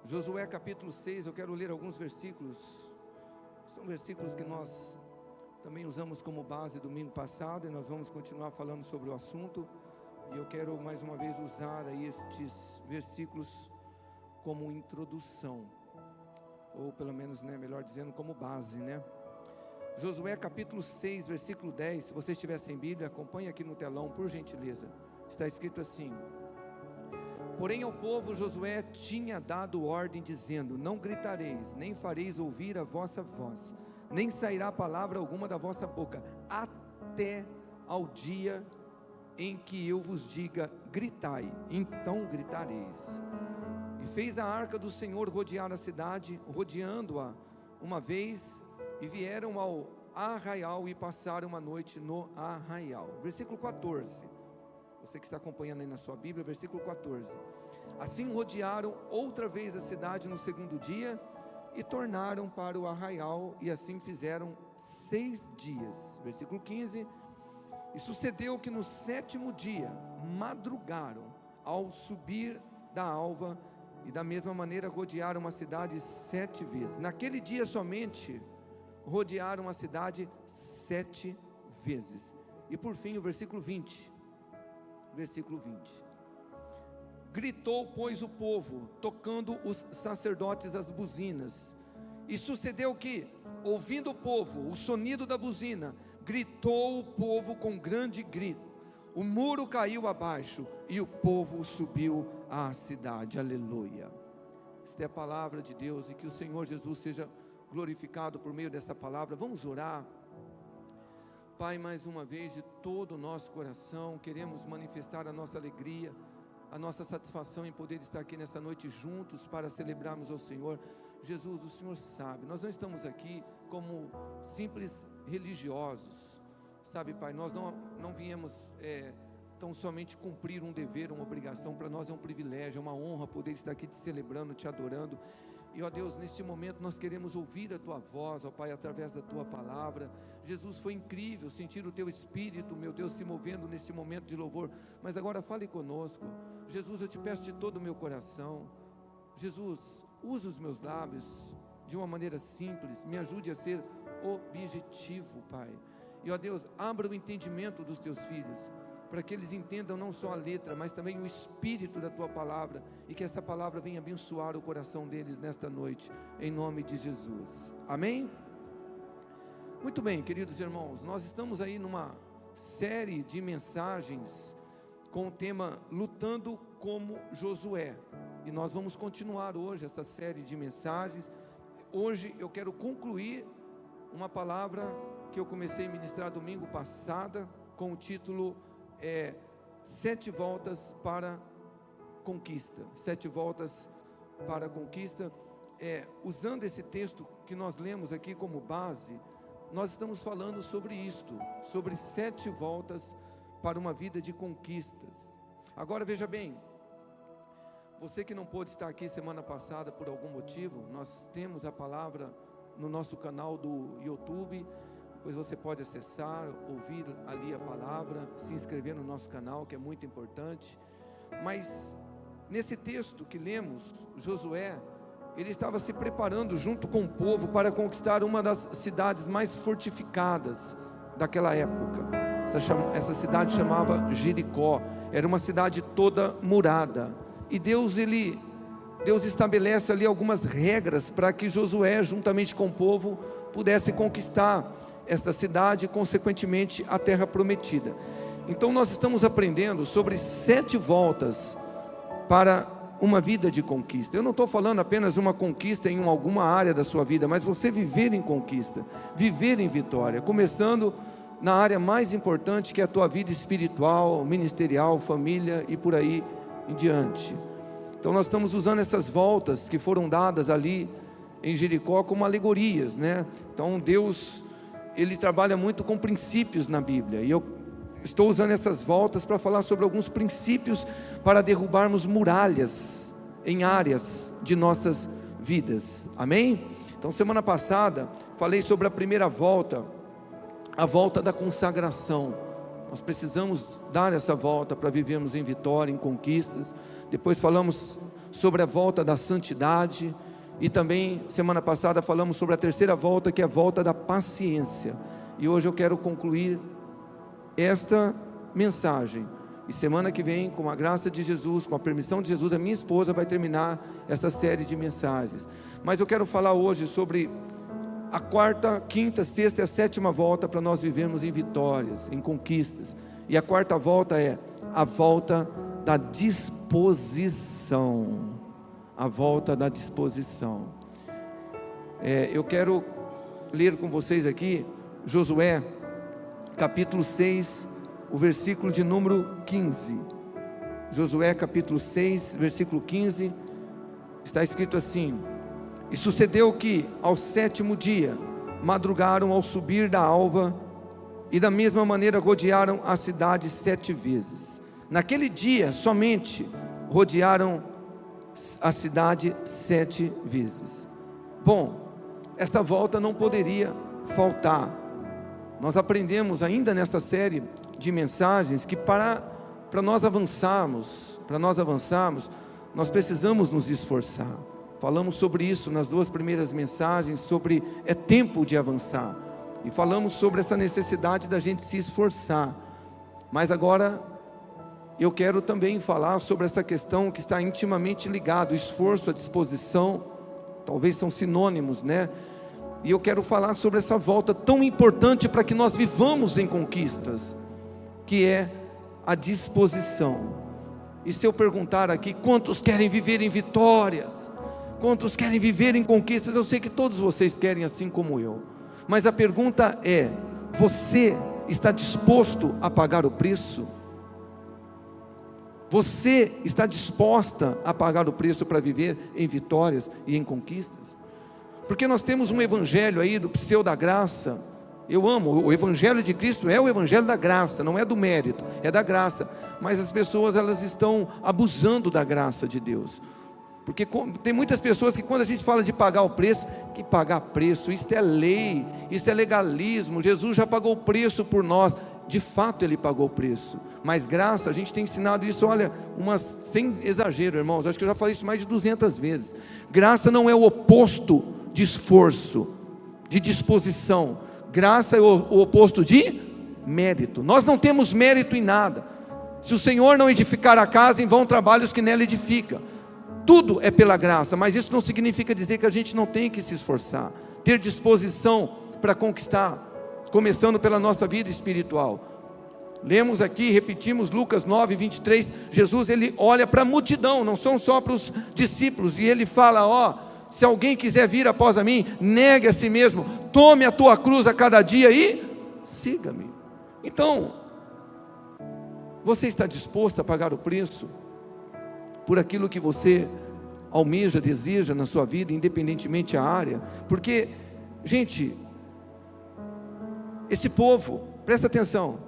Josué capítulo 6, eu quero ler alguns versículos. São versículos que nós também usamos como base domingo passado, e nós vamos continuar falando sobre o assunto. E eu quero mais uma vez usar aí estes versículos como introdução, ou pelo menos, melhor dizendo, como base, Josué capítulo 6, versículo 10, se você estiver sem Bíblia, acompanhe aqui no telão, por gentileza. Está escrito assim: porém ao povo Josué tinha dado ordem dizendo: não gritareis, nem fareis ouvir a vossa voz, nem sairá palavra alguma da vossa boca, até ao dia em que eu vos diga: gritai, então gritareis. E fez a arca do Senhor rodear a cidade, rodeando-a uma vez, e vieram ao arraial e passaram uma noite no arraial. Versículo 14, você que está acompanhando aí na sua Bíblia, versículo 14: assim rodearam outra vez a cidade no segundo dia, e tornaram para o arraial, e assim fizeram 6 dias. Versículo 15: e sucedeu que no 7º dia madrugaram ao subir da alva, e da mesma maneira rodearam a cidade 7 vezes. Naquele dia somente rodearam a cidade 7 vezes. E por fim o versículo 20. Gritou, pois, o povo, tocando os sacerdotes as buzinas. E sucedeu que, ouvindo o povo o sonido da buzina, gritou o povo com grande grito. O muro caiu abaixo e o povo subiu à cidade. Aleluia. Esta é a palavra de Deus, e que o Senhor Jesus seja glorificado por meio dessa palavra. Vamos orar. Pai, mais uma vez, de todo o nosso coração, queremos manifestar a nossa alegria, a nossa satisfação em poder estar aqui nessa noite juntos para celebrarmos ao Senhor. Jesus, o Senhor sabe, nós não estamos aqui como simples religiosos, sabe, Pai, nós não viemos tão somente cumprir um dever, uma obrigação. Para nós é um privilégio, é uma honra poder estar aqui te celebrando, te adorando. E ó Deus, neste momento nós queremos ouvir a Tua voz, ó Pai, através da Tua palavra. Jesus, foi incrível sentir o Teu Espírito, meu Deus, se movendo neste momento de louvor. Mas agora fale conosco. Jesus, eu te peço de todo o meu coração. Jesus, usa os meus lábios de uma maneira simples, me ajude a ser objetivo, Pai. E ó Deus, abra o entendimento dos Teus filhos, para que eles entendam não só a letra, mas também o espírito da Tua palavra, e que essa palavra venha abençoar o coração deles nesta noite, em nome de Jesus, amém? Muito bem, queridos irmãos, nós estamos aí numa série de mensagens com o tema Lutando como Josué, e nós vamos continuar hoje essa série de mensagens. Hoje eu quero concluir uma palavra que eu comecei a ministrar domingo passado, com o título 7 voltas para conquista. 7 voltas para a conquista. Usando esse texto que nós lemos aqui como base, nós estamos falando sobre isto, sobre 7 voltas para uma vida de conquistas. Agora veja bem, você que não pôde estar aqui semana passada por algum motivo, nós temos a palavra no nosso canal do YouTube, pois você pode acessar, ouvir ali a palavra, se inscrever no nosso canal, que é muito importante. Mas nesse texto que lemos, Josué, ele estava se preparando junto com o povo para conquistar uma das cidades mais fortificadas daquela época. Essa cidade chamava Jericó, era uma cidade toda murada, e Deus estabelece ali algumas regras para que Josué, juntamente com o povo, pudesse conquistar essa cidade e consequentemente a terra prometida. Então nós estamos aprendendo sobre 7 voltas para uma vida de conquista. Eu não estou falando apenas uma conquista em alguma área da sua vida, mas você viver em conquista, viver em vitória, começando na área mais importante, que é a tua vida espiritual, ministerial, família e por aí em diante. Então nós estamos usando essas voltas que foram dadas ali em Jericó como alegorias, Então Deus, Ele trabalha muito com princípios na Bíblia, e eu estou usando essas voltas para falar sobre alguns princípios para derrubarmos muralhas em áreas de nossas vidas, amém? Então semana passada falei sobre a primeira volta, a volta da consagração. Nós precisamos dar essa volta para vivermos em vitória, em conquistas. Depois falamos sobre a volta da santidade, e também semana passada falamos sobre a terceira volta, que é a volta da paciência. E hoje eu quero concluir esta mensagem, e semana que vem, com a graça de Jesus, com a permissão de Jesus, a minha esposa vai terminar essa série de mensagens. Mas eu quero falar hoje sobre a quarta, quinta, sexta e a sétima volta, para nós vivermos em vitórias, em conquistas. E a quarta volta é a volta da disposição. A volta da disposição. Eu quero ler com vocês aqui Josué capítulo 6, o versículo de número 15. Josué capítulo 6, versículo 15, está escrito assim: e sucedeu que ao sétimo dia madrugaram ao subir da alva, e da mesma maneira rodearam a cidade 7 vezes. Naquele dia somente rodearam a cidade 7 vezes. Bom, esta volta não poderia faltar. Nós aprendemos ainda nessa série de mensagens que para nós avançarmos, nós precisamos nos esforçar. Falamos sobre isso nas 2 primeiras mensagens, sobre é tempo de avançar, e falamos sobre essa necessidade da gente se esforçar. Mas agora eu quero também falar sobre essa questão que está intimamente ligado, o esforço, a disposição, talvez são sinônimos, né? E eu quero falar sobre essa volta tão importante para que nós vivamos em conquistas, que é a disposição. E se eu perguntar aqui, quantos querem viver em vitórias? Quantos querem viver em conquistas? Eu sei que todos vocês querem, assim como eu. Mas a pergunta é: você está disposto a pagar o preço? Você está disposta a pagar o preço para viver em vitórias e em conquistas? Porque nós temos um evangelho aí do pseudo da graça. Eu amo, o evangelho de Cristo é o evangelho da graça, não é do mérito, é da graça. Mas as pessoas, elas estão abusando da graça de Deus. Porque tem muitas pessoas que, quando a gente fala de pagar o preço, que pagar preço, isso é lei, isso é legalismo. Jesus já pagou o preço por nós. De fato Ele pagou o preço, mas graça, a gente tem ensinado isso, olha, sem exagero, irmãos, acho que eu já falei isso mais de 200 vezes. Graça não é o oposto de esforço, de disposição. Graça é o oposto de mérito. Nós não temos mérito em nada. Se o Senhor não edificar a casa, em vão trabalhos que nela edifica. Tudo é pela graça, mas isso não significa dizer que a gente não tem que se esforçar, ter disposição para conquistar, começando pela nossa vida espiritual. Lemos aqui, repetimos Lucas 9, 23, Jesus ele olha para a multidão, não são só para os discípulos, e ele fala, se alguém quiser vir após a mim, negue a si mesmo, tome a tua cruz a cada dia e siga-me. Então, você está disposto a pagar o preço por aquilo que você almeja, deseja na sua vida, independentemente da área? Porque, gente, esse povo, presta atenção,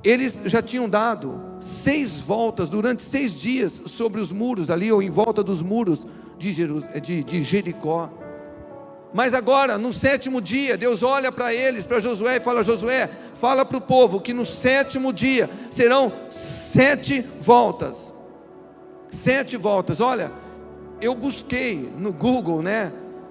eles já tinham dado 6 voltas durante 6 dias sobre os muros ali, ou em volta dos muros de Jericó. Mas agora, no 7º dia, Deus olha para eles, para Josué, e fala: Josué, fala para o povo que no 7º dia serão 7 voltas. 7 voltas. Olha, eu busquei no Google,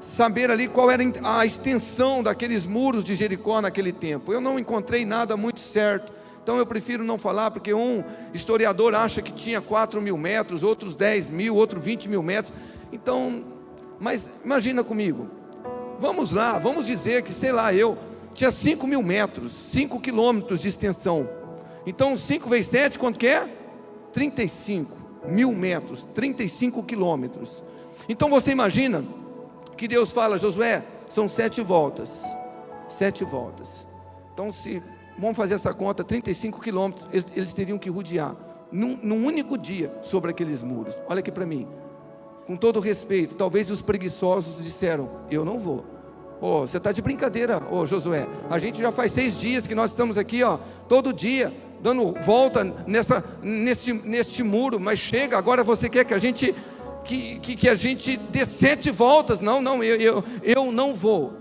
saber ali qual era a extensão daqueles muros de Jericó naquele tempo. Eu não encontrei nada muito certo, então eu prefiro não falar, porque um historiador acha que tinha 4.000 metros, outros 10.000, outro 20.000 metros. Então, mas imagina comigo, vamos lá, vamos dizer que, tinha 5.000 metros, 5 quilômetros de extensão. Então 5 vezes 7, quanto que é? 35.000 metros, 35 quilômetros. Então você imagina que Deus fala: Josué, são 7 voltas, 7 voltas. Então, vamos fazer essa conta, 35 quilômetros, eles teriam que rodear, num único dia, sobre aqueles muros. Olha aqui para mim, com todo respeito, talvez os preguiçosos disseram: eu não vou. Você está de brincadeira, Josué, a gente já faz 6 dias que nós estamos aqui, todo dia, dando volta neste muro, mas chega, agora você quer que a gente dê 7 voltas? Não, eu não vou.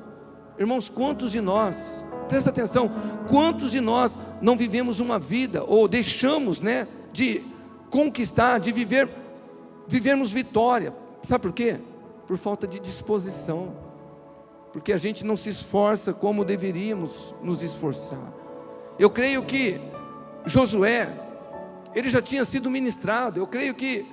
Irmãos, quantos de nós, presta atenção, quantos de nós não vivemos uma vida, ou deixamos de conquistar, de viver vivermos vitória. Sabe por quê? Por falta de disposição, porque a gente não se esforça como deveríamos nos esforçar. Eu creio que Josué, ele já tinha sido ministrado. Eu creio que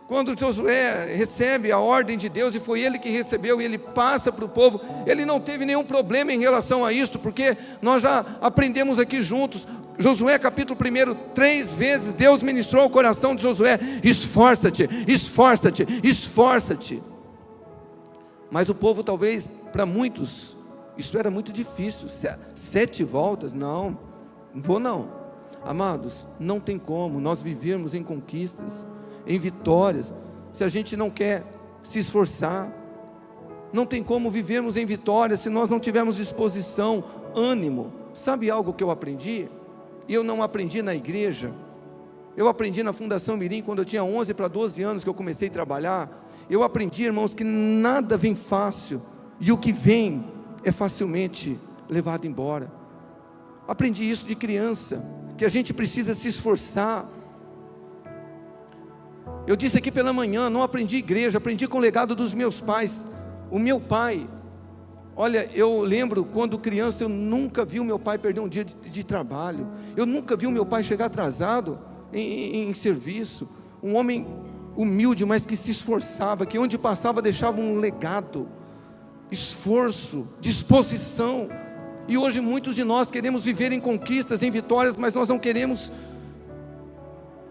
quando Josué recebe a ordem de Deus, e foi ele que recebeu, e ele passa para o povo, ele não teve nenhum problema em relação a isto, porque nós já aprendemos aqui juntos. Josué capítulo 1, 3 vezes Deus ministrou ao coração de Josué: esforça-te, esforça-te, esforça-te. Mas o povo, talvez para muitos, isso era muito difícil. 7 voltas, não vou não. Amados, não tem como nós vivermos em conquistas, em vitórias, se a gente não quer se esforçar. Não tem como vivermos em vitórias se nós não tivermos disposição, ânimo. Sabe algo que eu aprendi? E eu não aprendi na igreja, eu aprendi na Fundação Mirim, quando eu tinha 11 para 12 anos que eu comecei a trabalhar. Eu aprendi, irmãos, que nada vem fácil, e o que vem é facilmente levado embora. Aprendi isso de criança, que a gente precisa se esforçar. Eu disse aqui pela manhã, não aprendi igreja, aprendi com o legado dos meus pais. O meu pai, olha, eu lembro quando criança, eu nunca vi o meu pai perder um dia de trabalho. Eu nunca vi o meu pai chegar atrasado em serviço. Um homem humilde, mas que se esforçava, que onde passava deixava um legado, esforço, disposição. E hoje muitos de nós queremos viver em conquistas, em vitórias, mas nós não queremos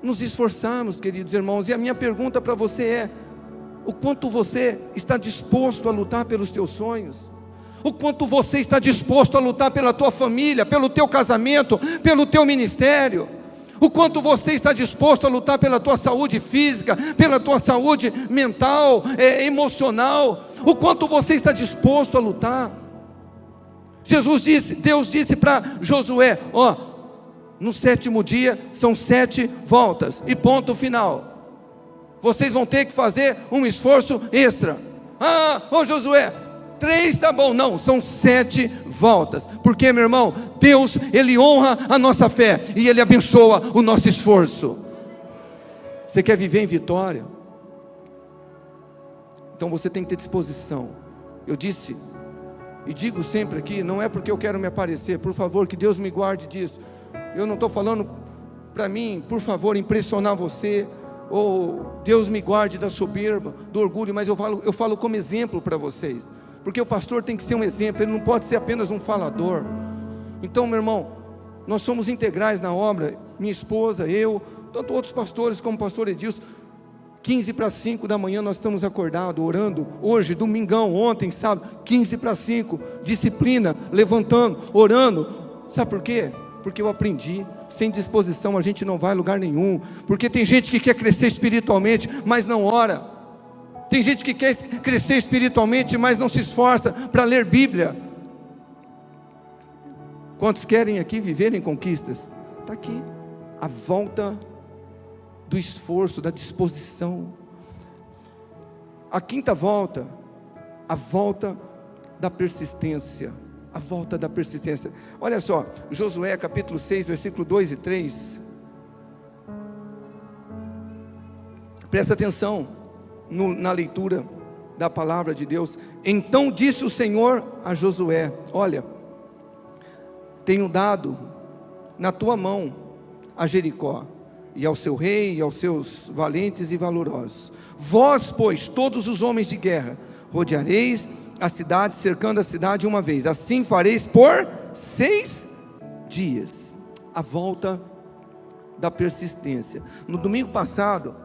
nos esforçarmos, queridos irmãos. E a minha pergunta para você é: o quanto você está disposto a lutar pelos teus sonhos? O quanto você está disposto a lutar pela tua família, pelo teu casamento, pelo teu ministério? O quanto você está disposto a lutar pela tua saúde física, pela tua saúde mental, emocional? O quanto você está disposto a lutar? Deus disse para Josué: no 7º dia são 7 voltas, e ponto final. Vocês vão ter que fazer um esforço extra. Josué, 3 tá bom. Não, são 7 voltas. Porque, meu irmão, Deus, Ele honra a nossa fé, e Ele abençoa o nosso esforço. Você quer viver em vitória? Então você tem que ter disposição. Eu disse, e digo sempre aqui, não é porque eu quero me aparecer, por favor, que Deus me guarde disso. Eu não estou falando para mim, por favor, impressionar você, ou Deus me guarde da soberba, do orgulho, mas eu falo como exemplo para vocês, porque o pastor tem que ser um exemplo, ele não pode ser apenas um falador. Então, meu irmão, nós somos integrais na obra, minha esposa, eu, tanto outros pastores como o pastor Edilson. 15 para 5 da manhã nós estamos acordados, orando. Hoje, domingão, ontem, sábado, 15 para 5, disciplina, levantando, orando. Sabe por quê? Porque eu aprendi, sem disposição a gente não vai a lugar nenhum. Porque tem gente que quer crescer espiritualmente, mas não ora. Tem gente que quer crescer espiritualmente, mas não se esforça para ler Bíblia. Quantos querem aqui viver em conquistas? Está aqui, a volta do esforço, da disposição. A 5ª volta, a volta da persistência. A volta da persistência. Olha só, Josué capítulo 6, versículo 2 e 3. Presta atenção na leitura da palavra de Deus. Então disse o Senhor a Josué: olha, tenho dado na tua mão a Jericó, e ao seu rei, e aos seus valentes e valorosos. Vós, pois, todos os homens de guerra, rodeareis a cidade, cercando a cidade uma vez. Assim fareis por 6 dias. A volta da persistência. No domingo passado,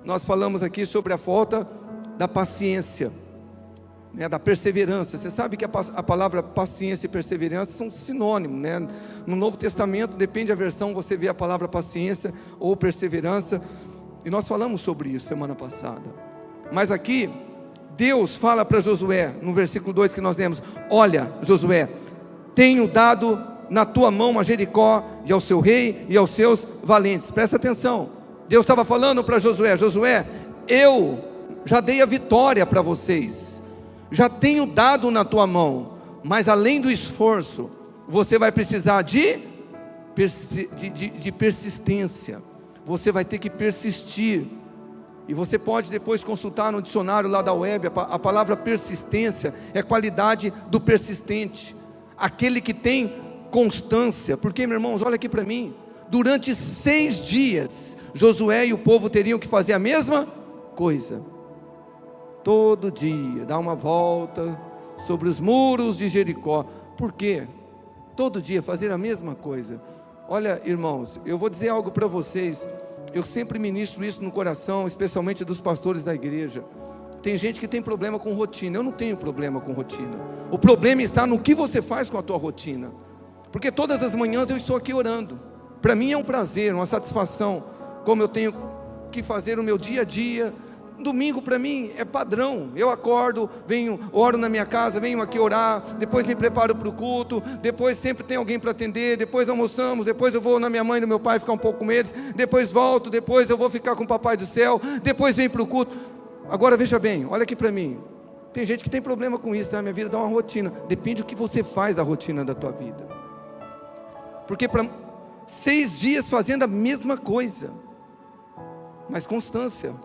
nós falamos aqui sobre a falta da paciência, da perseverança. Você sabe que a palavra paciência e perseverança são sinônimos, né? No Novo Testamento, depende da versão, você vê a palavra paciência ou perseverança, e nós falamos sobre isso semana passada. Mas aqui Deus fala para Josué, no versículo 2 que nós lemos: olha, Josué, tenho dado na tua mão a Jericó, e ao seu rei, e aos seus valentes. Presta atenção, Deus estava falando para Josué: Josué, eu já dei a vitória para vocês, já tenho dado na tua mão, mas além do esforço, você vai precisar de persistência, você vai ter que persistir. E você pode depois consultar no dicionário lá da web, a palavra persistência é qualidade do persistente, aquele que tem constância. Porque, meus irmãos, olha aqui para mim, durante 6 dias, Josué e o povo teriam que fazer a mesma coisa, todo dia, dar uma volta sobre os muros de Jericó. Por quê? Todo dia fazer a mesma coisa. Olha, irmãos, eu vou dizer algo para vocês, eu sempre ministro isso no coração, especialmente dos pastores da igreja. Tem gente que tem problema com rotina. Eu não tenho problema com rotina. O problema está no que você faz com a tua rotina. Porque todas as manhãs eu estou aqui orando. Para mim é um prazer, uma satisfação, como eu tenho que fazer o meu dia a dia. Domingo para mim é padrão, eu acordo, venho, oro na minha casa, venho aqui orar, depois me preparo para o culto, depois sempre tem alguém para atender, depois almoçamos, depois eu vou na minha mãe e no meu pai ficar um pouco com eles, depois volto, depois eu vou ficar com o papai do céu, depois venho para o culto. Agora veja bem, olha aqui para mim, tem gente que tem problema com isso, minha vida dá uma rotina, depende do que você faz da rotina da tua vida, porque para 6 dias fazendo a mesma coisa, mas constância,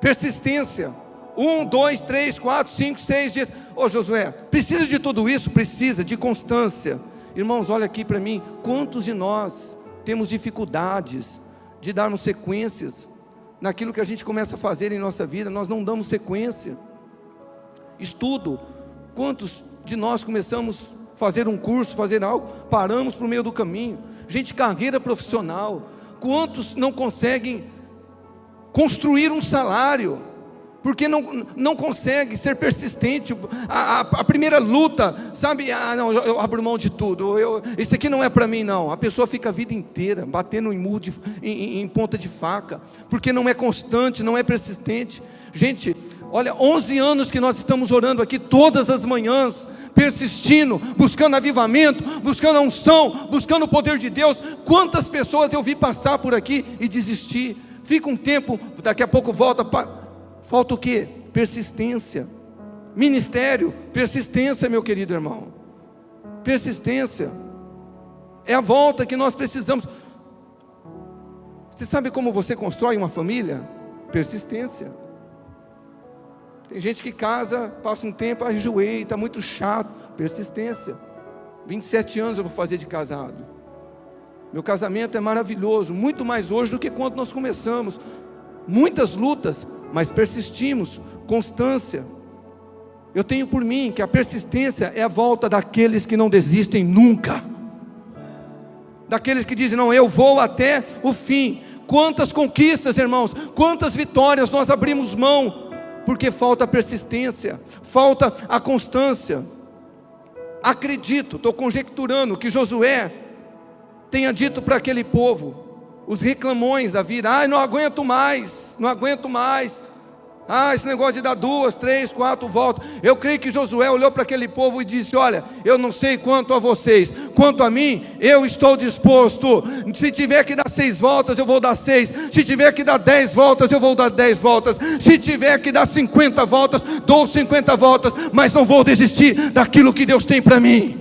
persistência, 1, 2, 3, 4, 5, 6 dias. Ô Josué, precisa de tudo isso? Precisa de constância. Irmãos, olha aqui para mim, quantos de nós temos dificuldades de darmos sequências naquilo que a gente começa a fazer em nossa vida? Nós não damos sequência. Estudo, quantos de nós começamos a fazer um curso, fazer algo, paramos para o meio do caminho? Gente, carreira profissional, quantos não conseguem construir um salário, porque não consegue ser persistente, a primeira luta, sabe, não, eu abro mão de tudo, isso aqui não é para mim não, a pessoa fica a vida inteira, batendo em ponta de faca, porque não é constante, não é persistente. Gente, olha, 11 anos que nós estamos orando aqui, todas as manhãs, persistindo, buscando avivamento, buscando a unção, buscando o poder de Deus. Quantas pessoas eu vi passar por aqui e desistir, fica um tempo, daqui a pouco volta, falta o quê? Persistência. Ministério, persistência, meu querido irmão, persistência, é a volta que nós precisamos. Você sabe como você constrói uma família? Persistência. Tem gente que casa, passa um tempo, enjoei, está muito chato. Persistência. 27 anos eu vou fazer de casado. Meu casamento é maravilhoso, muito mais hoje do que quando nós começamos. Muitas lutas, mas persistimos. Constância. Eu tenho por mim que a persistência é a volta daqueles que não desistem nunca. Daqueles que dizem, não, eu vou até o fim. Quantas conquistas, irmãos, quantas vitórias nós abrimos mão, porque falta a persistência, falta a constância. Acredito, estou conjecturando que Josué tenha dito para aquele povo, os reclamões da vida, não aguento mais, esse negócio de dar 2, 3, 4 voltas. Eu creio que Josué olhou para aquele povo e disse, olha, eu não sei quanto a vocês, quanto a mim, eu estou disposto, se tiver que dar 6 voltas, eu vou dar 6, se tiver que dar 10 voltas, eu vou dar 10 voltas, se tiver que dar 50 voltas, dou 50 voltas, mas não vou desistir daquilo que Deus tem para mim.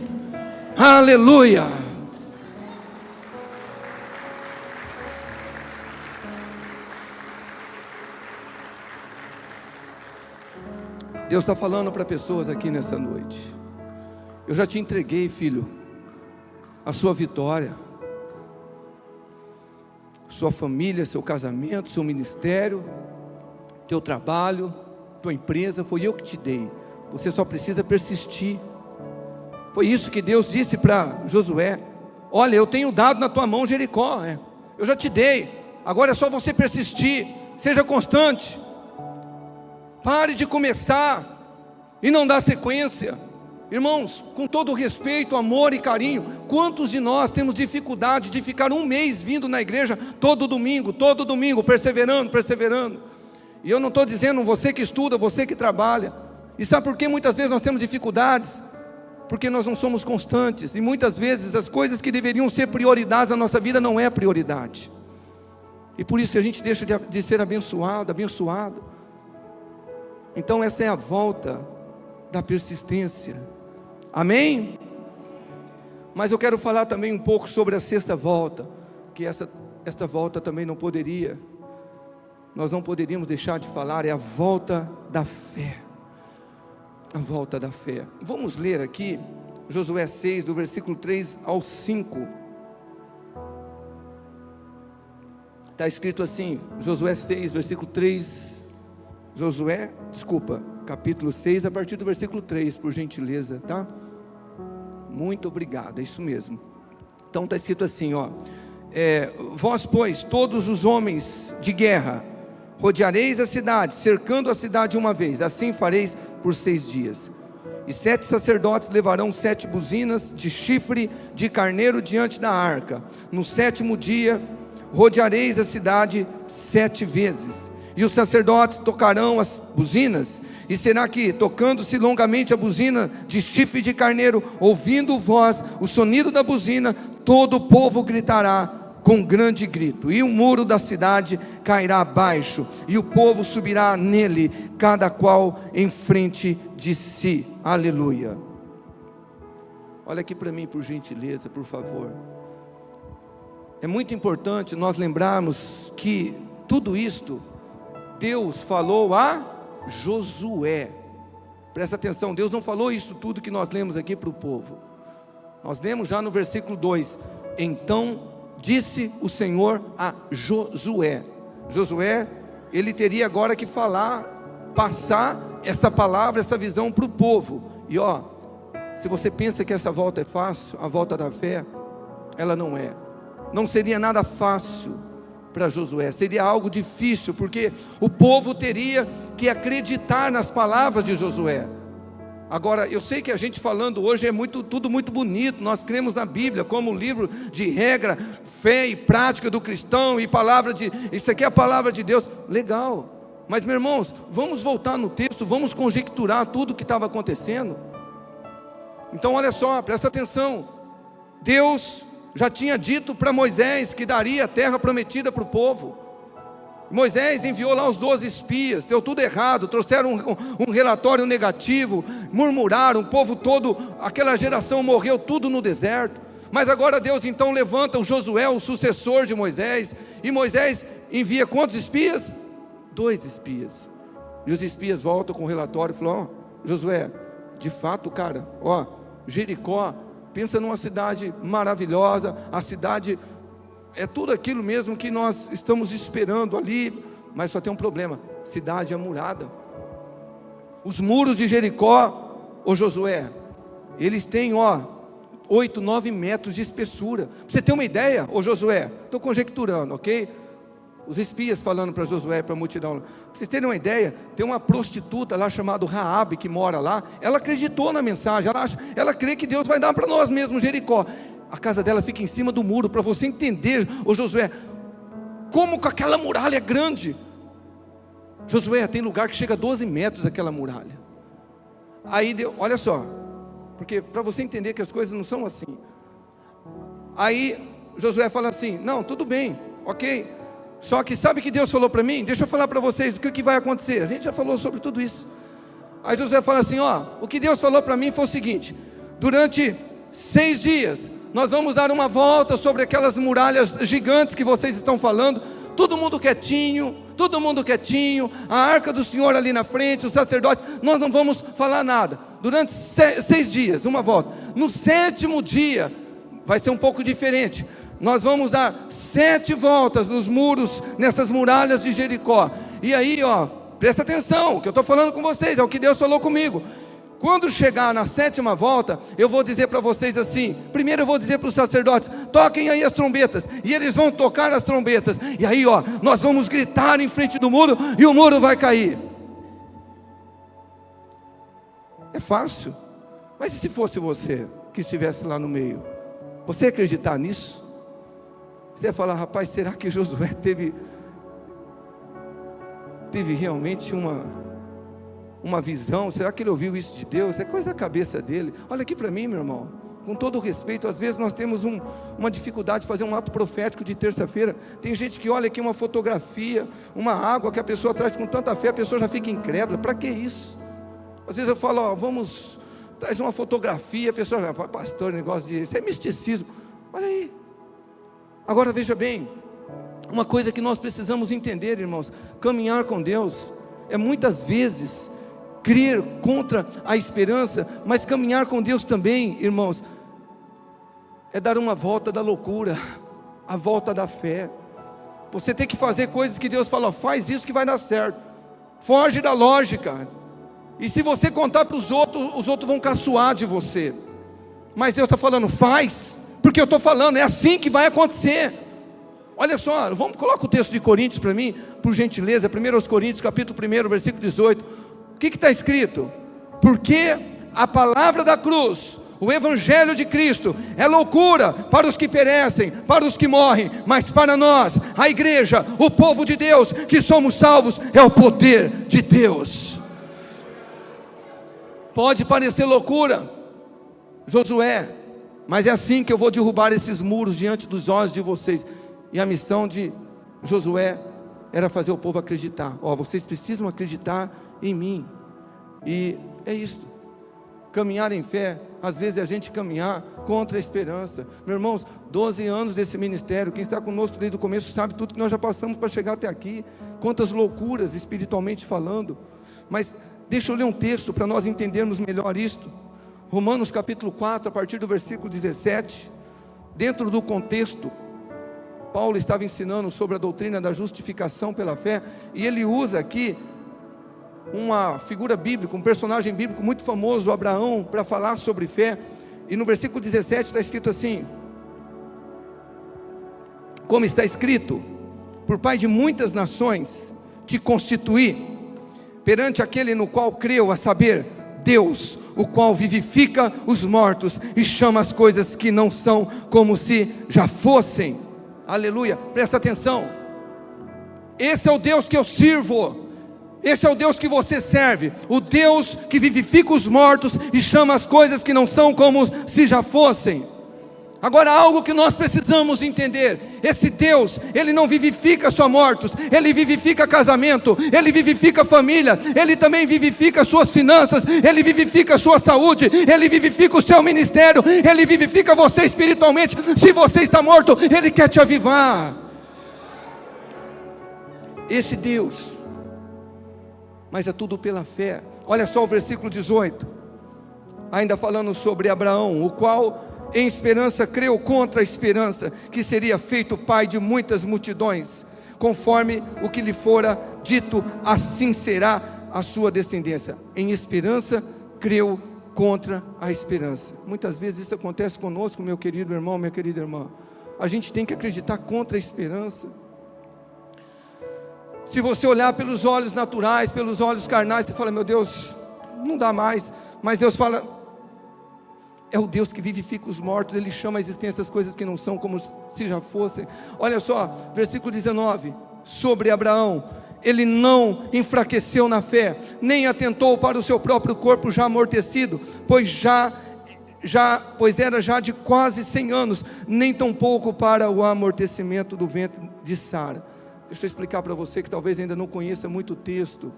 Aleluia. Deus está falando para pessoas aqui nessa noite. Eu já te entreguei, filho, a sua vitória, sua família, seu casamento, seu ministério, teu trabalho, tua empresa, foi eu que te dei. Você só precisa persistir. Foi isso que Deus disse para Josué. Olha, eu tenho dado na tua mão Jericó, eu já te dei, agora é só você persistir, seja constante. Pare de começar e não dar sequência. Irmãos, com todo respeito, amor e carinho, quantos de nós temos dificuldade de ficar 1 mês vindo na igreja todo domingo, perseverando. E eu não estou dizendo você que estuda, você que trabalha. E sabe por que muitas vezes nós temos dificuldades? Porque nós não somos constantes, e muitas vezes as coisas que deveriam ser prioridades na nossa vida não é prioridade. E por isso a gente deixa de ser abençoado. Então essa é a volta da persistência, amém? Mas eu quero falar também um pouco sobre a sexta volta, que esta volta também não poderia nós não poderíamos deixar de falar, é a volta da fé. A volta da fé. Vamos ler aqui Josué 6, do versículo 3 ao 5. Está escrito assim, Josué 6, versículo 3, capítulo 6, a partir do versículo 3, por gentileza, tá? Muito obrigado, é isso mesmo. Então está escrito assim, vós, pois, todos os homens de guerra, rodeareis a cidade, cercando a cidade uma vez, assim fareis por 6 dias. E 7 sacerdotes levarão 7 buzinas de chifre de carneiro diante da arca. No 7º dia, rodeareis a cidade 7 vezes. E os sacerdotes tocarão as buzinas, e será que, tocando-se longamente a buzina de chifre de carneiro, ouvindo voz, o sonido da buzina, todo o povo gritará com grande grito, e o muro da cidade cairá abaixo, e o povo subirá nele, cada qual em frente de si. Aleluia. Olha aqui para mim, por gentileza, por favor. É muito importante nós lembrarmos que tudo isto Deus falou a Josué. Presta atenção, Deus não falou isso tudo que nós lemos aqui para o povo. Nós lemos já no versículo 2: então disse o Senhor a Josué. Josué, ele teria agora que passar essa palavra, essa visão para o povo. E se você pensa que essa volta é fácil, a volta da fé, ela não é. Não seria nada fácil para Josué, seria algo difícil, porque o povo teria que acreditar nas palavras de Josué. Agora, eu sei que a gente falando hoje é tudo muito bonito, nós cremos na Bíblia como um livro de regra, fé e prática do cristão, e isso aqui é a palavra de Deus, legal, mas meus irmãos, vamos voltar no texto, vamos conjecturar tudo o que estava acontecendo. Então olha só, presta atenção, Deus já tinha dito para Moisés que daria a terra prometida para o povo. Moisés enviou lá os 12 espias, deu tudo errado, trouxeram um relatório negativo, murmuraram, o povo todo, aquela geração morreu tudo no deserto. Mas agora Deus então levanta o Josué, o sucessor de Moisés, e Moisés envia quantos espias? 2 espias, e os espias voltam com o relatório e falam: Josué, de fato, cara, Jericó, pensa numa cidade maravilhosa, a cidade é tudo aquilo mesmo que nós estamos esperando ali, mas só tem um problema: cidade amurada. Os muros de Jericó, Josué, eles têm 8, 9 metros de espessura. Pra você ter uma ideia, Josué, estou conjecturando, ok? Os espias falando para Josué e para a multidão. Para vocês terem uma ideia, tem uma prostituta lá chamada Raabe, que mora lá. Ela acreditou na mensagem, ela crê que Deus vai dar para nós mesmos Jericó. A casa dela fica em cima do muro, para você entender, Josué, como que aquela muralha é grande. Josué, tem lugar que chega a 12 metros aquela muralha. Aí, olha só, porque para você entender que as coisas não são assim. Aí Josué fala assim: não, tudo bem, ok, só que sabe o que Deus falou para mim? Deixa eu falar para vocês o que vai acontecer. A gente já falou sobre tudo isso. Aí Josué fala assim: o que Deus falou para mim foi o seguinte: durante 6 dias nós vamos dar uma volta sobre aquelas muralhas gigantes que vocês estão falando, todo mundo quietinho, a arca do Senhor ali na frente, os sacerdotes, nós não vamos falar nada, durante 6 dias, uma volta. No 7º dia, vai ser um pouco diferente, nós vamos dar 7 voltas nos muros, nessas muralhas de Jericó. E aí, presta atenção, o que eu estou falando com vocês, é o que Deus falou comigo. Quando chegar na 7ª volta, eu vou dizer para vocês assim, primeiro eu vou dizer para os sacerdotes: toquem aí as trombetas, e eles vão tocar as trombetas, e aí nós vamos gritar em frente do muro, e o muro vai cair. É fácil, mas e se fosse você que estivesse lá no meio? Você ia acreditar nisso? Você ia falar: rapaz, será que Josué teve realmente uma visão? Será que ele ouviu isso de Deus? É coisa da cabeça dele. Olha aqui para mim, meu irmão, com todo o respeito, às vezes nós temos uma dificuldade de fazer um ato profético de terça-feira. Tem gente que olha aqui uma fotografia, uma água que a pessoa traz com tanta fé, a pessoa já fica incrédula. Para que isso? Às vezes eu falo: traz uma fotografia, a pessoa já: pastor, negócio isso é misticismo. Olha aí. Agora veja bem, Uma coisa que nós precisamos entender, irmãos: caminhar com Deus é muitas vezes crer contra a esperança, mas caminhar com Deus também, irmãos, é dar uma volta da loucura, a volta da fé. Você tem que fazer coisas que Deus fala: faz isso que vai dar certo. Foge da lógica. E se você contar para os outros vão caçoar de você. Mas Deus está falando: faz, porque eu estou falando, é assim que vai acontecer. Olha só, coloca o texto de Coríntios para mim, por gentileza. 1 Coríntios capítulo 1, versículo 18. O que está escrito? Porque a palavra da cruz, o evangelho de Cristo, é loucura para os que perecem, para os que morrem, mas para nós, a igreja, o povo de Deus, que somos salvos, é o poder de Deus. Pode parecer loucura, Josué, mas é assim que eu vou derrubar esses muros diante dos olhos de vocês. E a missão de Josué era fazer o povo acreditar. Vocês precisam acreditar em mim. E é isso. Caminhar em fé, às vezes é a gente caminhar contra a esperança. Meus irmãos, 12 anos desse ministério, quem está conosco desde o começo sabe tudo que nós já passamos para chegar até aqui. Quantas loucuras espiritualmente falando. Mas deixa eu ler um texto para nós entendermos melhor isto. Romanos capítulo 4, a partir do versículo 17. Dentro do contexto, Paulo estava ensinando sobre a doutrina da justificação pela fé, e ele usa aqui uma figura bíblica, um personagem bíblico muito famoso, Abraão, para falar sobre fé. E no versículo 17 está escrito assim: como está escrito, por pai de muitas nações te constituí, perante aquele no qual creu, a saber, Deus, o qual vivifica os mortos e chama as coisas que não são como se já fossem. Aleluia, presta atenção. Esse é o Deus que eu sirvo. Esse é o Deus que você serve. O Deus que vivifica os mortos e chama as coisas que não são como se já fossem. Agora, algo que nós precisamos entender: esse Deus, Ele não vivifica só mortos, Ele vivifica casamento, Ele vivifica família, Ele também vivifica suas finanças, Ele vivifica a sua saúde, Ele vivifica o seu ministério, Ele vivifica você espiritualmente. Se você está morto, Ele quer te avivar. Esse Deus, mas é tudo pela fé. Olha só o versículo 18, ainda falando sobre Abraão, o qual em esperança creu contra a esperança, que seria feito pai de muitas multidões, conforme o que lhe fora dito, assim será a sua descendência. Em esperança creu contra a esperança. Muitas vezes isso acontece conosco, meu querido irmão, minha querida irmã. A gente tem que acreditar contra a esperança. Se você olhar pelos olhos naturais, pelos olhos carnais, você fala: meu Deus, não dá mais. Mas Deus fala: é o Deus que vivifica os mortos, Ele chama a existência as coisas que não são como se já fossem. Olha só, versículo 19, sobre Abraão: ele não enfraqueceu na fé, nem atentou para o seu próprio corpo já amortecido, pois era já de quase 100 anos, nem tampouco para o amortecimento do ventre de Sara. Deixa eu explicar para você que talvez ainda não conheça muito o texto,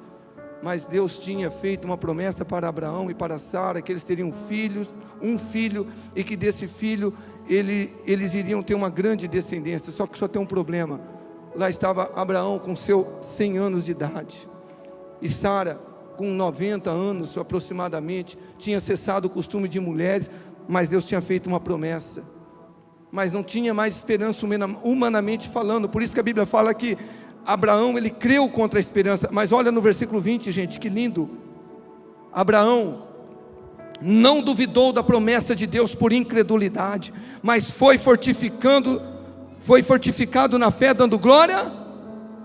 mas Deus tinha feito uma promessa para Abraão e para Sara, que eles teriam um filho, e que desse filho eles iriam ter uma grande descendência. Só que só tem um problema: lá estava Abraão com seus 100 anos de idade, e Sara com 90 anos aproximadamente, tinha cessado o costume de mulheres, mas Deus tinha feito uma promessa, mas não tinha mais esperança humanamente falando. Por isso que a Bíblia fala que Abraão, ele creu contra a esperança. Mas olha no versículo 20, gente, que lindo. Abraão não duvidou da promessa de Deus por incredulidade, mas foi fortificado na fé, dando glória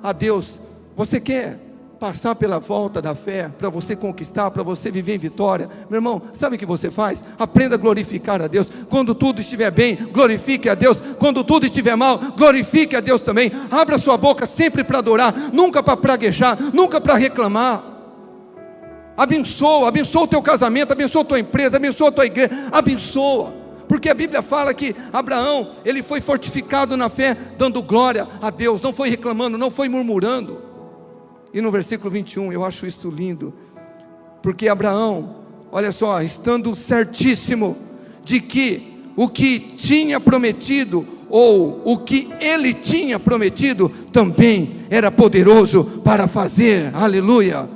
a Deus. Você quer passar pela volta da fé, para você conquistar, para você viver em vitória? Meu irmão, sabe o que você faz? Aprenda a glorificar a Deus. Quando tudo estiver bem, glorifique a Deus. Quando tudo estiver mal, glorifique a Deus também. Abra sua boca sempre para adorar, nunca para praguejar, nunca para reclamar. Abençoa o teu casamento, abençoa a tua empresa, abençoa a tua igreja, abençoa. Porque a Bíblia fala que Abraão, ele foi fortificado na fé, dando glória a Deus, não foi reclamando, não foi murmurando. E no versículo 21, eu acho isso lindo, porque Abraão, olha só, estando certíssimo de que o que tinha prometido, ou o que Ele tinha prometido, também era poderoso para fazer. Aleluia.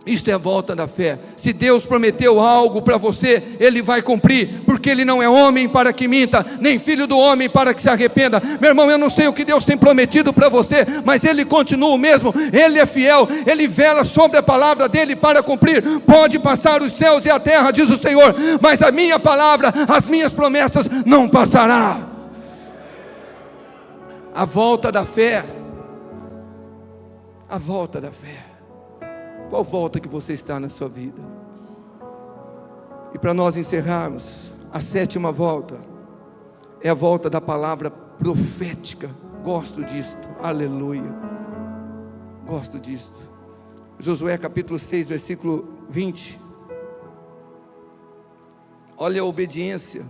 Isto é a volta da fé. Se Deus prometeu algo para você, Ele vai cumprir, porque Ele não é homem para que minta, nem filho do homem para que se arrependa. Meu irmão, eu não sei o que Deus tem prometido para você, mas Ele continua o mesmo. Ele é fiel, Ele vela sobre a palavra dEle para cumprir. Pode passar os céus e a terra, diz o Senhor, mas a minha palavra, as minhas promessas não passará. A volta da fé. A volta da fé. Qual volta que você está na sua vida? E para nós encerrarmos, a 7ª volta é a volta da palavra profética. Gosto disto, aleluia. Gosto disto. Josué capítulo 6, versículo 20. Olha a obediência.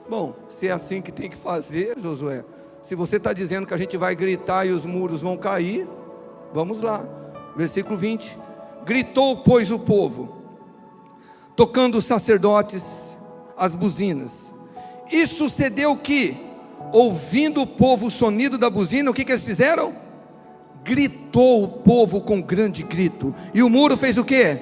Bom, se é assim que tem que fazer, Josué, se você está dizendo que a gente vai gritar e os muros vão cair, vamos lá. Versículo 20. Gritou, pois, o povo, tocando os sacerdotes as buzinas. E sucedeu que, ouvindo o povo o sonido da buzina, o que eles fizeram? Gritou o povo com grande grito. E o muro fez o quê?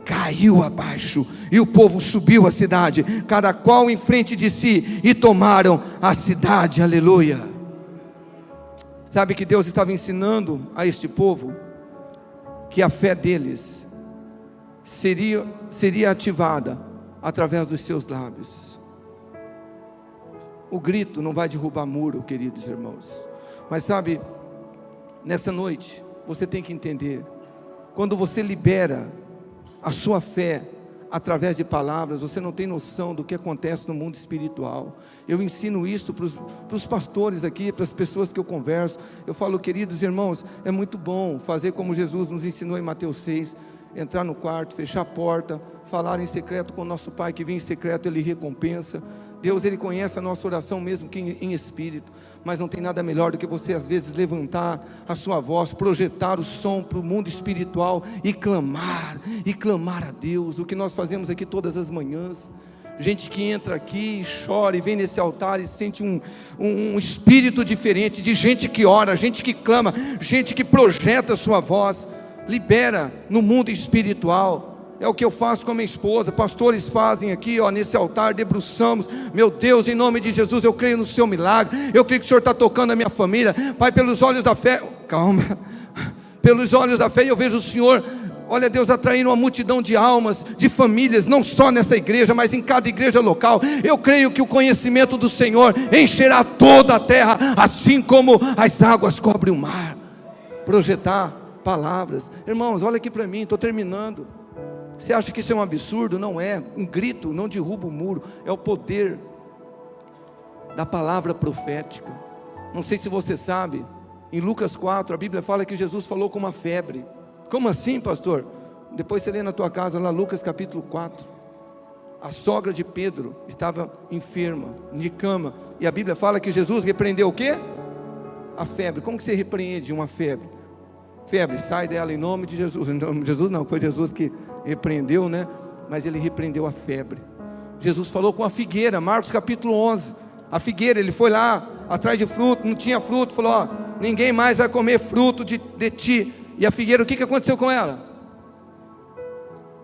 Caiu abaixo. E o povo subiu a cidade, cada qual em frente de si, e tomaram a cidade. Aleluia. Sabe que Deus estava ensinando a este povo? Que a fé deles seria ativada através dos seus lábios. O grito não vai derrubar muro, queridos irmãos. Mas sabe, nessa noite, você tem que entender, quando você libera a sua fé através de palavras, você não tem noção do que acontece no mundo espiritual. Eu ensino isso para os pastores aqui, para as pessoas que eu converso. Eu falo, queridos irmãos, é muito bom fazer como Jesus nos ensinou em Mateus 6, entrar no quarto, fechar a porta, falar em secreto com o nosso Pai que vem em secreto, Ele recompensa. Deus, Ele conhece a nossa oração mesmo que em espírito, mas não tem nada melhor do que você às vezes levantar a sua voz, projetar o som para o mundo espiritual e clamar a Deus. O que nós fazemos aqui todas as manhãs. Gente que entra aqui e chora e vem nesse altar e sente um espírito diferente, de gente que ora, gente que clama, gente que projeta a sua voz, libera no mundo espiritual. É o que eu faço com a minha esposa, pastores fazem aqui, nesse altar, debruçamos. Meu Deus, em nome de Jesus, eu creio no seu milagre, eu creio que o Senhor está tocando a minha família. Pai, pelos olhos da fé, calma, pelos olhos da fé eu vejo o Senhor, olha Deus, atraindo uma multidão de almas, de famílias, não só nessa igreja, mas em cada igreja local. Eu creio que o conhecimento do Senhor encherá toda a terra, assim como as águas cobrem o mar. Projetar palavras. Irmãos, olha aqui para mim, estou terminando. Você acha que isso é um absurdo? Não é. Um grito não derruba o muro. É o poder da palavra profética. Não sei se você sabe, em Lucas 4, a Bíblia fala que Jesus falou com uma febre. Como assim, pastor? Depois você lê na tua casa, lá Lucas capítulo 4. A sogra de Pedro estava enferma, de cama. E a Bíblia fala que Jesus repreendeu o quê? A febre. Como que você repreende uma febre? Febre, sai dela em nome de Jesus. Em nome de Jesus não, foi Jesus que repreendeu, né? Mas Ele repreendeu a febre. Jesus falou com a figueira, Marcos capítulo 11. A figueira, Ele foi lá, atrás de fruto, não tinha fruto. Falou, ninguém mais vai comer fruto de ti. E a figueira, o que aconteceu com ela?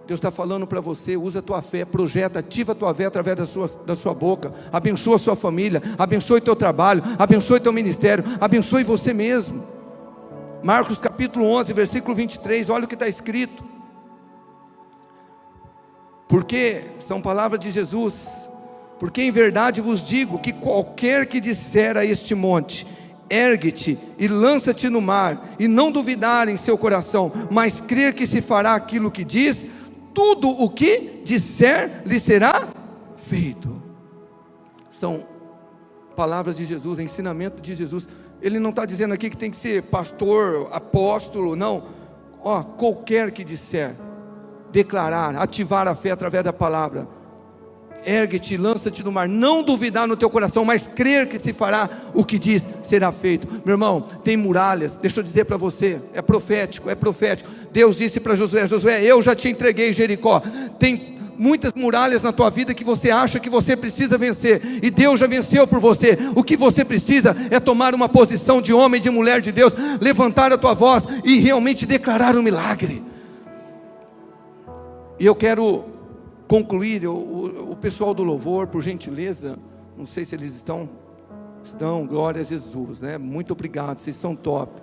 Deus está falando para você, usa a tua fé, projeta, ativa a tua fé através da sua boca. Abençoa a sua família, abençoe teu trabalho, abençoe teu ministério, abençoe você mesmo. Marcos capítulo 11, versículo 23, olha o que está escrito. Porque, são palavras de Jesus, porque em verdade vos digo, que qualquer que disser a este monte, ergue-te e lança-te no mar, e não duvidar em seu coração, mas crer que se fará aquilo que diz, tudo o que disser lhe será feito. São palavras de Jesus, ensinamento de Jesus. Ele não está dizendo aqui que tem que ser pastor, apóstolo, não. Qualquer que disser, declarar, ativar a fé através da palavra, ergue-te, lança-te no mar, não duvidar no teu coração, mas crer que se fará o que diz, será feito. Meu irmão, tem muralhas, deixa eu dizer para você, é profético, Deus disse para Josué, eu já te entreguei Jericó, tem muitas muralhas na tua vida que você acha que você precisa vencer, e Deus já venceu por você. O que você precisa é tomar uma posição de homem, de mulher de Deus, levantar a tua voz e realmente declarar um milagre. E eu quero concluir, o pessoal do louvor, por gentileza, não sei se eles estão, glória a Jesus, né? Muito obrigado, vocês são top,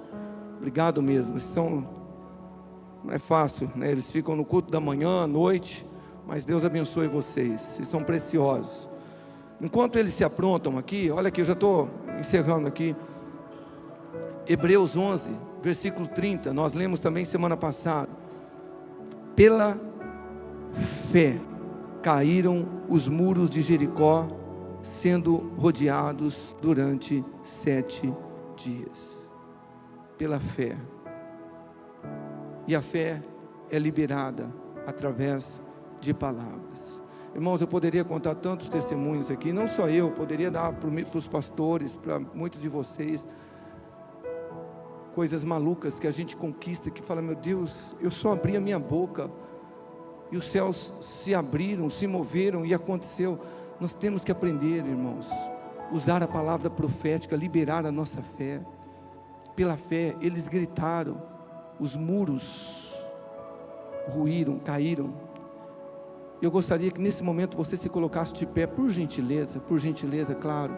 obrigado mesmo, não é fácil, né? Eles ficam no culto da manhã, à noite, mas Deus abençoe vocês, vocês são preciosos. Enquanto eles se aprontam aqui, olha aqui, eu já estou encerrando aqui, Hebreus 11, versículo 30, nós lemos também semana passada: pela fé caíram os muros de Jericó, sendo rodeados durante 7 dias, pela fé. E a fé é liberada através de palavras. Irmãos, eu poderia contar tantos testemunhos aqui, não só eu, poderia dar para os pastores, para muitos de vocês, coisas malucas que a gente conquista, que fala, meu Deus, eu só abri a minha boca, e os céus se abriram, se moveram, e aconteceu. Nós temos que aprender, irmãos, usar a palavra profética, liberar a nossa fé. Pela fé, eles gritaram, os muros ruíram, caíram. Eu gostaria que nesse momento você se colocasse de pé, por gentileza, claro.